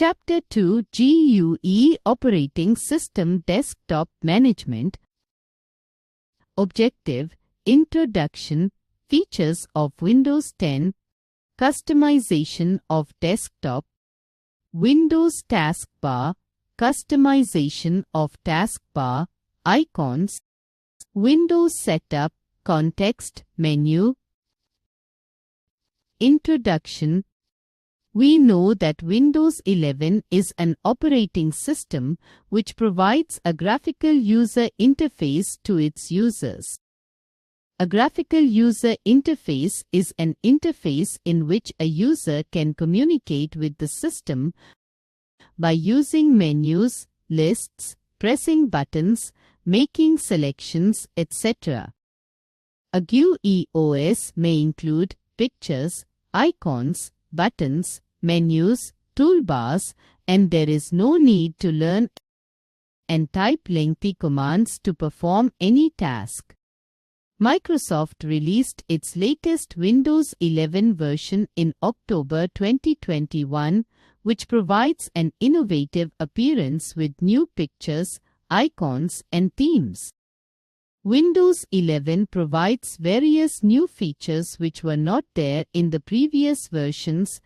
Chapter 2 GUI Operating System Desktop Management. Objective: Introduction. Features of Windows 10. Customization of desktop. Windows taskbar. Customization of taskbar. Icons. Windows setup. Context menu. Introduction. We know that Windows 11 is an operating system which provides a graphical user interface to its users. A graphical user interface is an interface in which a user can communicate with the system by using menus, lists, pressing buttons, making selections, etc. A GUI OS may include pictures, icons, buttons, menus, toolbars, and there is no need to learn and type lengthy commands to perform any task. Microsoft released its latest Windows 11 version in October 2021, which provides an innovative appearance with new pictures, icons, and themes. Windows 11 provides various new features which were not there in the previous versions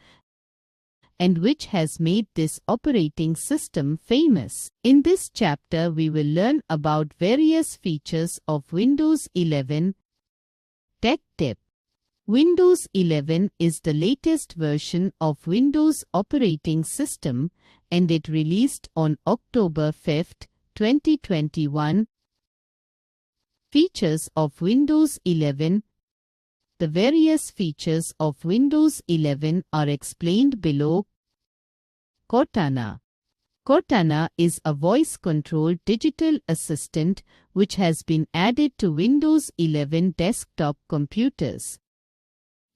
and which has made this operating system famous. In this chapter, we will learn about various features of Windows 11. Tech tip: Windows 11 is the latest version of Windows operating system and it released on October 5, 2021. Features of Windows 11. The various features of Windows 11 are explained below. Cortana. Cortana is a voice-controlled digital assistant which has been added to Windows 11 desktop computers.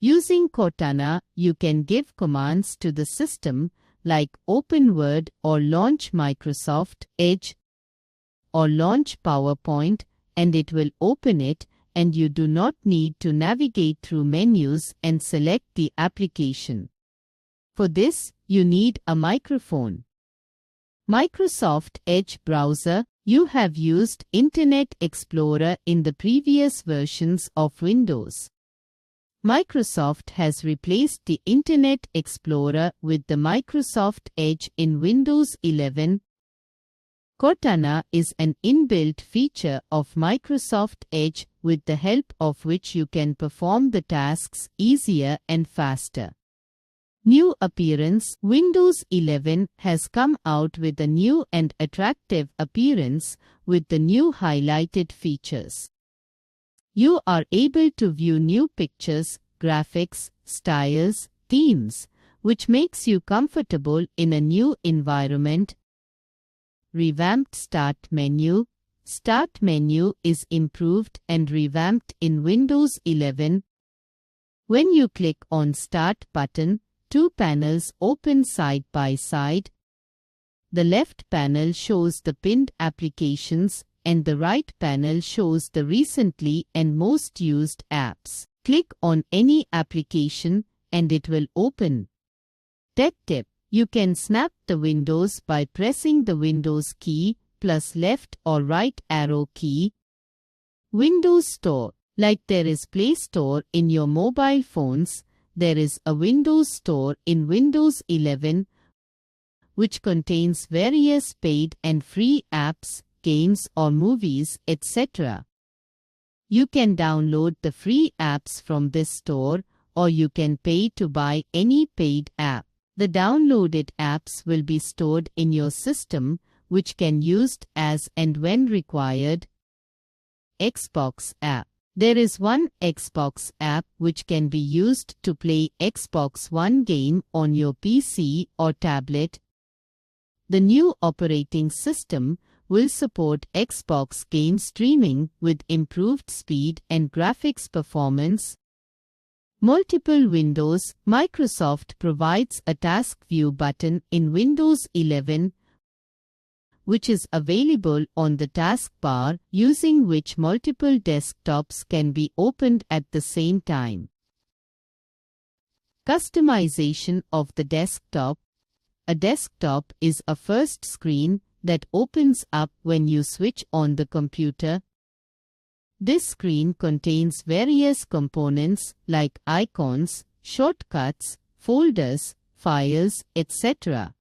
Using Cortana, you can give commands to the system like Open Word or Launch Microsoft Edge or Launch PowerPoint, and it will open it, and you do not need to navigate through menus and select the application. For this, you need a microphone. Microsoft Edge browser. You have used Internet Explorer in the previous versions of Windows. Microsoft has replaced the Internet Explorer with the Microsoft Edge in Windows 11. Cortana is an inbuilt feature of Microsoft Edge with the help of which you can perform the tasks easier and faster. New appearance. Windows 11 has come out with a new and attractive appearance with the new highlighted features. You are able to view new pictures, graphics, styles, themes, which makes you comfortable in a new environment. Revamped Start Menu. Start menu is improved and revamped in Windows 11. When you click on Start button, two panels open side by side. The left panel shows the pinned applications and the right panel shows the recently and most used apps. Click on any application and it will open. Tech tip: you can snap the windows by pressing the Windows key plus left or right arrow key. Windows Store. Like there is Play Store in your mobile phones, there is a Windows Store in Windows 11, which contains various paid and free apps, games or movies, etc. You can download the free apps from this store, or you can pay to buy any paid app. The downloaded apps will be stored in your system, which can be used as and when required. Xbox app. There is one Xbox app which can be used to play Xbox One game on your PC or tablet. The new operating system will support Xbox game streaming with improved speed and graphics performance. Multiple windows. Microsoft provides a task view button in Windows 11, which is available on the taskbar, using which multiple desktops can be opened at the same time. Customization of the desktop. A desktop is a first screen that opens up when you switch on the computer. This screen contains various components like icons, shortcuts, folders, files, etc.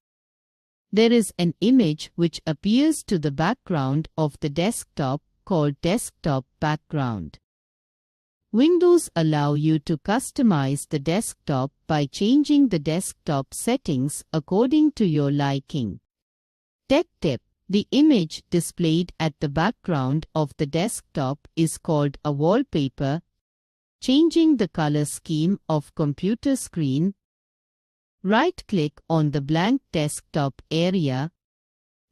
There is an image which appears to the background of the desktop called desktop background. Windows allow you to customize the desktop by changing the desktop settings according to your liking. Tech tip: the image displayed at the background of the desktop is called a wallpaper. Changing the color scheme of computer screen. Right-click on the blank desktop area.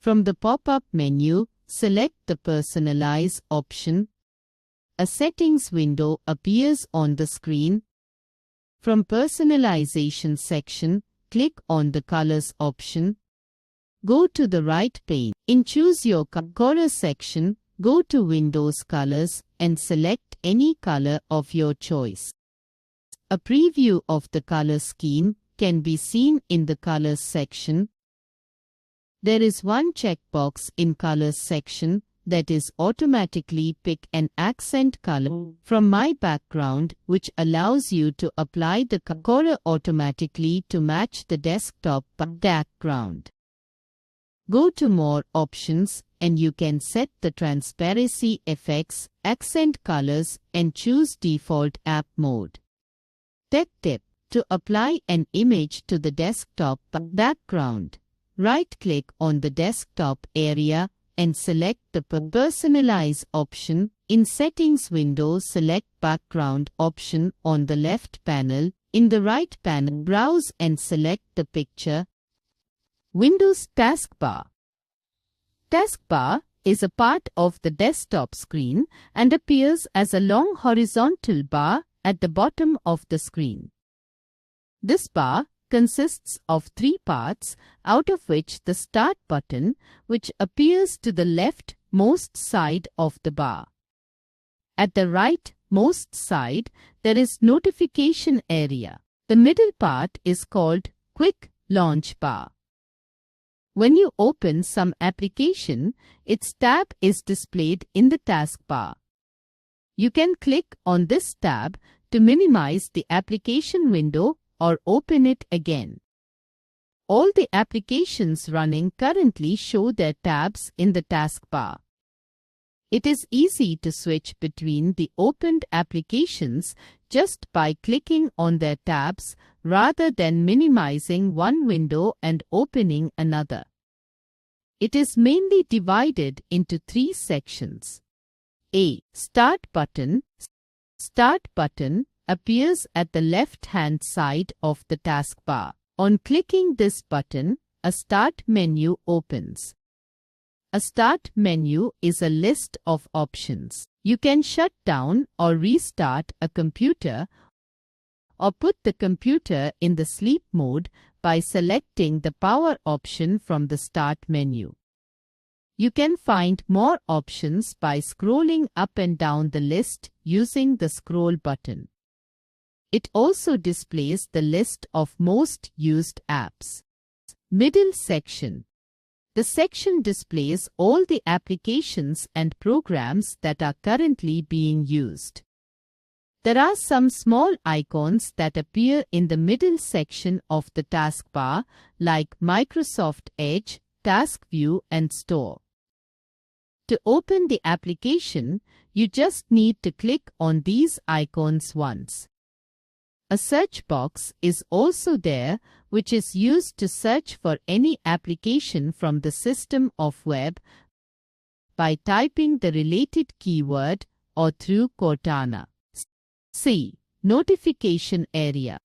From the pop-up menu, select the Personalize option. A settings window appears on the screen. From Personalization section, click on the Colors option. Go to the right pane. In Choose Your Color section, go to Windows Colors and select any color of your choice. A preview of the color scheme can be seen in the Colors section. There is one checkbox in Colors section that is automatically pick an accent color from my background, which allows you to apply the color automatically to match the desktop background. Go to More options and you can set the transparency effects, accent colors and choose default app mode. Tech tip: to apply an image to the desktop background, right-click on the desktop area and select the Personalize option. In Settings window, select Background option on the left panel. In the right panel, browse and select the picture. Windows Taskbar. Taskbar is a part of the desktop screen and appears as a long horizontal bar at the bottom of the screen. This bar consists of three parts, out of which the Start button, which appears to the left-most side of the bar. At the right-most side, there is Notification area. The middle part is called Quick Launch bar. When you open some application, its tab is displayed in the taskbar. You can click on this tab to minimize the application window or open it again. All the applications running currently show their tabs in the taskbar. It is easy to switch between the opened applications just by clicking on their tabs rather than minimizing one window and opening another. It is mainly divided into three sections. A. Start button. Start button appears at the left-hand side of the taskbar. On clicking this button, a Start menu opens. A Start menu is a list of options. You can shut down or restart a computer or put the computer in the sleep mode by selecting the Power option from the Start menu. You can find more options by scrolling up and down the list using the Scroll button. It also displays the list of most used apps. Middle section. The section displays all the applications and programs that are currently being used. There are some small icons that appear in the middle section of the taskbar, like Microsoft Edge, Task View, and Store. To open the application, you just need to click on these icons once. A search box is also there, which is used to search for any application from the system of web by typing the related keyword or through Cortana. C. Notification area.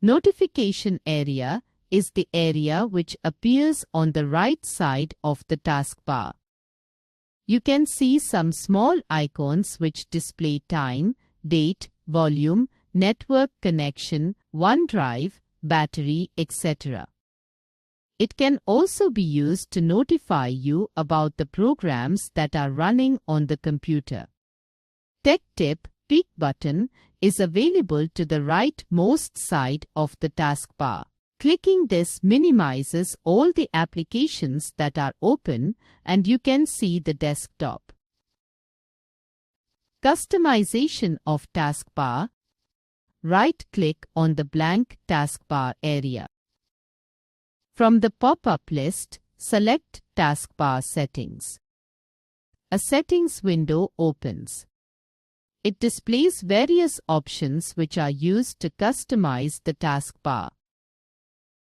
Notification area is the area which appears on the right side of the taskbar. You can see some small icons which display time, date, volume, network connection, OneDrive, battery, etc. It can also be used to notify you about the programs that are running on the computer. Tech tip: Peek button is available to the right-most side of the taskbar. Clicking this minimizes all the applications that are open and you can see the desktop. Customization of taskbar. Right-click on the blank taskbar area. From the pop-up list, select Taskbar Settings. A settings window opens. It displays various options which are used to customize the taskbar.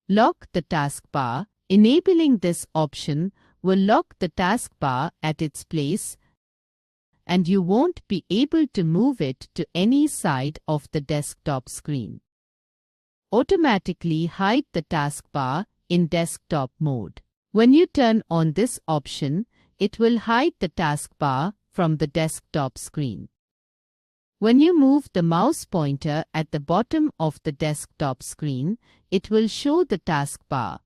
Lock the taskbar. Enabling this option will lock the taskbar at its place and you won't be able to move it to any side of the desktop screen. Automatically hide the taskbar in desktop mode. When you turn on this option, it will hide the taskbar from the desktop screen. When you move the mouse pointer at the bottom of the desktop screen, it will show the taskbar.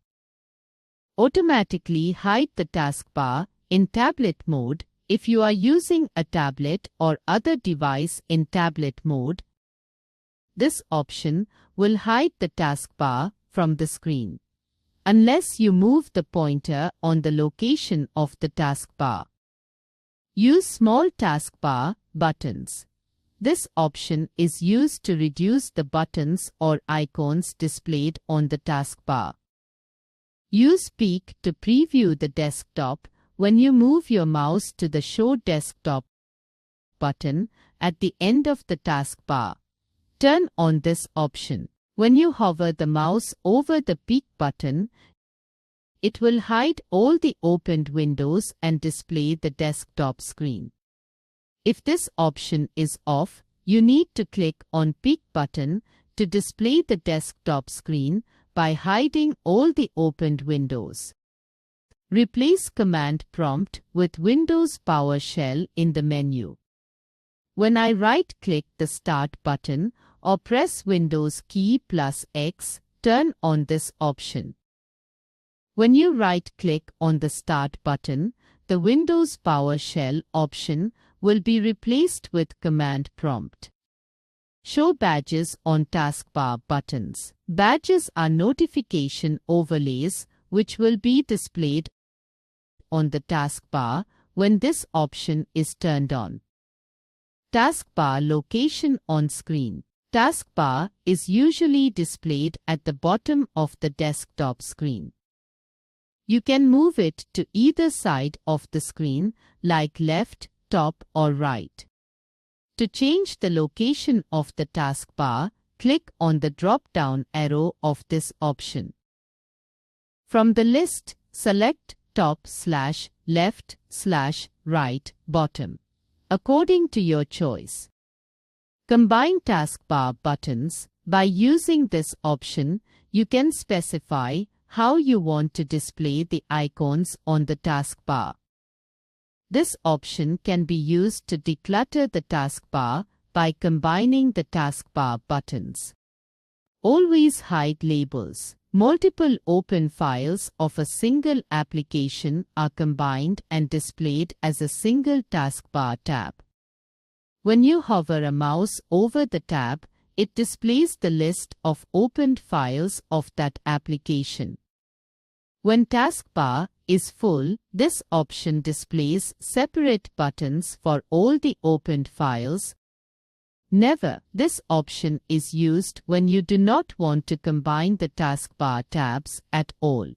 Automatically hide the taskbar in tablet mode. If you are using a tablet or other device in tablet mode, this option will hide the taskbar from the screen, unless you move the pointer on the location of the taskbar. Use small taskbar buttons. This option is used to reduce the buttons or icons displayed on the taskbar. Use peek to preview the desktop. When you move your mouse to the Show Desktop button at the end of the taskbar, turn on this option. When you hover the mouse over the peek button, it will hide all the opened windows and display the desktop screen. If this option is off, you need to click on Peek button to display the desktop screen by hiding all the opened windows. Replace Command Prompt with Windows PowerShell in the menu. When I right-click the Start button or press Windows key plus X, turn on this option. When you right-click on the Start button, the Windows PowerShell option will be replaced with Command Prompt. Show badges on taskbar buttons. Badges are notification overlays which will be displayed on the taskbar when this option is turned on. Taskbar location on screen. Taskbar is usually displayed at the bottom of the desktop screen. You can move it to either side of the screen, like left, top or right. To change the location of the taskbar, click on the drop-down arrow of this option. From the list, select top/left/right bottom, according to your choice. Combine taskbar buttons. By using this option, you can specify how you want to display the icons on the taskbar. This option can be used to declutter the taskbar by combining the taskbar buttons. Always hide labels. Multiple open files of a single application are combined and displayed as a single taskbar tab. When you hover a mouse over the tab, it displays the list of opened files of that application. When taskbar is full, this option displays separate buttons for all the opened files. Never. This option is used when you do not want to combine the taskbar tabs at all.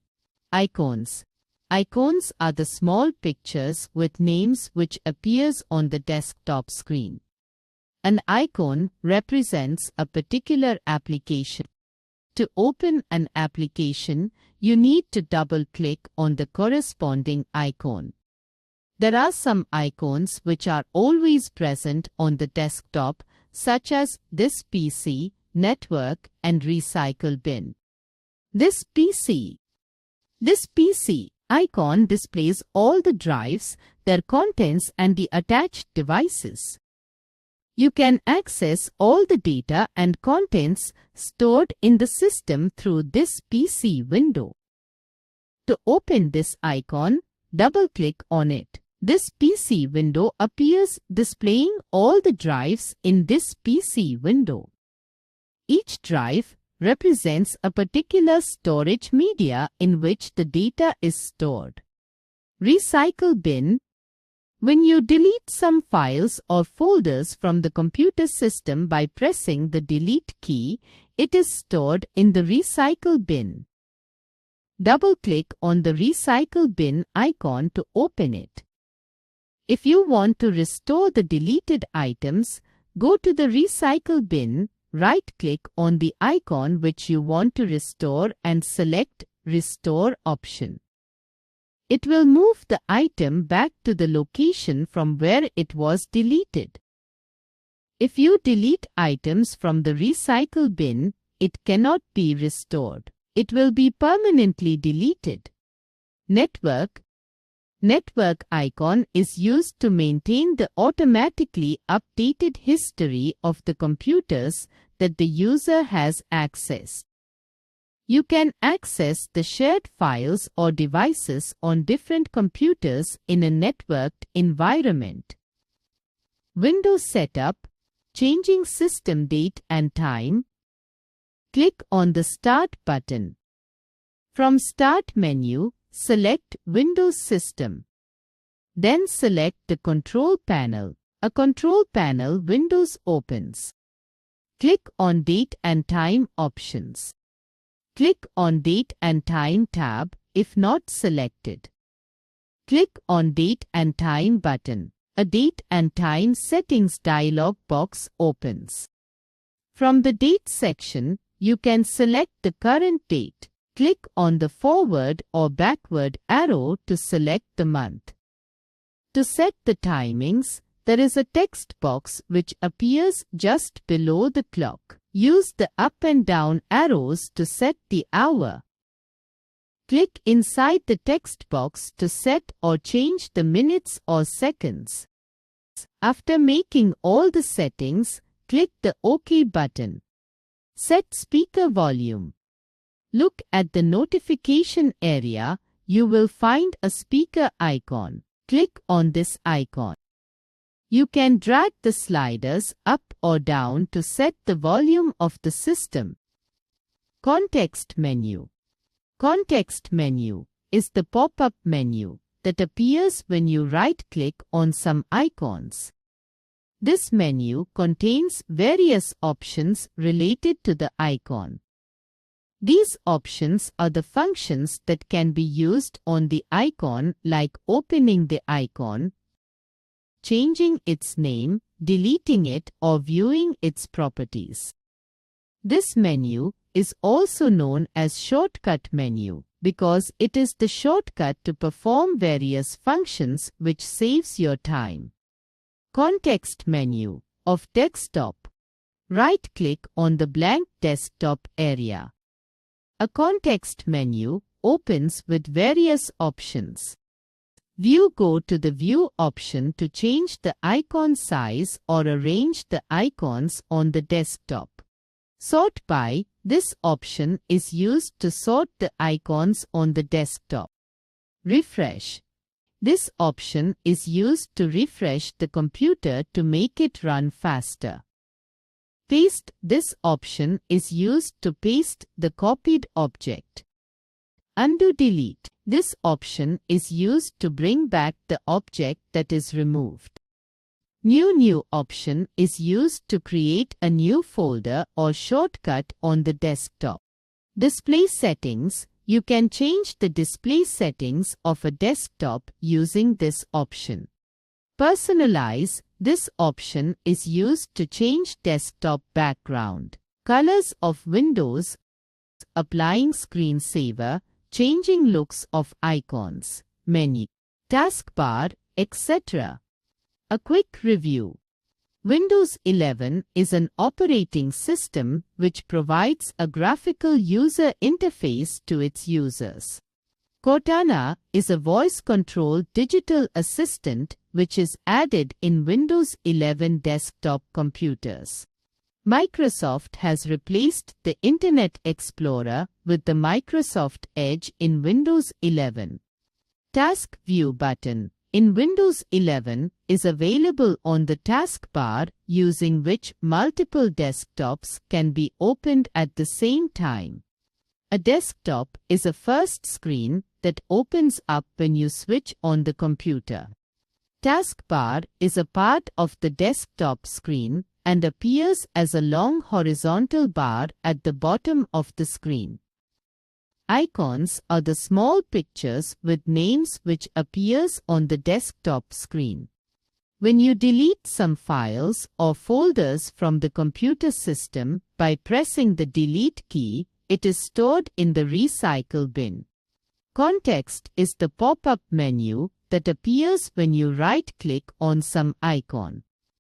Icons. Icons are the small pictures with names which appears on the desktop screen. An icon represents a particular application. To open an application, you need to double-click on the corresponding icon. There are some icons which are always present on the desktop, such as this PC, network, and recycle bin. This PC icon displays all the drives, their contents, and the attached devices. You can access all the data and contents stored in the system through this PC window. To open this icon, double-click on it. This PC window appears displaying all the drives in this PC window. Each drive represents a particular storage media in which the data is stored. Recycle bin. When you delete some files or folders from the computer system by pressing the delete key, it is stored in the recycle bin. Double-click on the recycle bin icon to open it. If you want to restore the deleted items, go to the recycle bin, right-click on the icon which you want to restore and select Restore option. It will move the item back to the location from where it was deleted. If you delete items from the recycle bin, it cannot be restored. It will be permanently deleted. Network. Network icon is used to maintain the automatically updated history of the computers that the user has accessed. You can access the shared files or devices on different computers in a networked environment. Windows Setup. Changing system date and time. Click on the Start button. From Start menu, select Windows System. Then select the Control Panel. A control panel window opens. Click on Date and Time options. Click on Date and Time tab if not selected. Click on Date and Time button. A Date and Time settings dialog box opens. From the Date section, you can select the current date. Click on the forward or backward arrow to select the month. To set the timings, there is a text box which appears just below the clock. Use the up and down arrows to set the hour. Click inside the text box to set or change the minutes or seconds. After making all the settings, click the OK button. Set speaker volume. Look at the notification area. You will find a speaker icon. Click on this icon. You can drag the sliders up or down to set the volume of the system. Context menu. Context menu is the pop-up menu that appears when you right-click on some icons. This menu contains various options related to the icon. These options are the functions that can be used on the icon, like opening the icon, changing its name, deleting it, or viewing its properties. This menu is also known as shortcut menu because it is the shortcut to perform various functions which saves your time. Context menu of desktop. Right-click on the blank desktop area. A context menu opens with various options. View. Go to the View option to change the icon size or arrange the icons on the desktop. Sort by. This option is used to sort the icons on the desktop. Refresh. This option is used to refresh the computer to make it run faster. Paste. This option is used to paste the copied object. Undo. Delete. This option is used to bring back the object that is removed. New option is used to create a new folder or shortcut on the desktop. Display settings. You can change the display settings of a desktop using this option. Personalize. This option is used to change desktop background, colors of windows, applying screensaver, changing looks of icons, menu, taskbar, etc. A quick review. Windows 11 is an operating system which provides a graphical user interface to its users. Cortana is a voice-controlled digital assistant which is added in Windows 11 desktop computers. Microsoft has replaced the Internet Explorer with the Microsoft Edge in Windows 11. Task View button. in Windows 11 is available on the taskbar, using which multiple desktops can be opened at the same time. A desktop is a first screen that opens up when you switch on the computer. Taskbar is a part of the desktop screen and appears as a long horizontal bar at the bottom of the screen. Icons are the small pictures with names which appears on the desktop screen. When you delete some files or folders from the computer system by pressing the delete key, it is stored in the recycle bin. Context is the pop-up menu that appears when you right-click on some icon.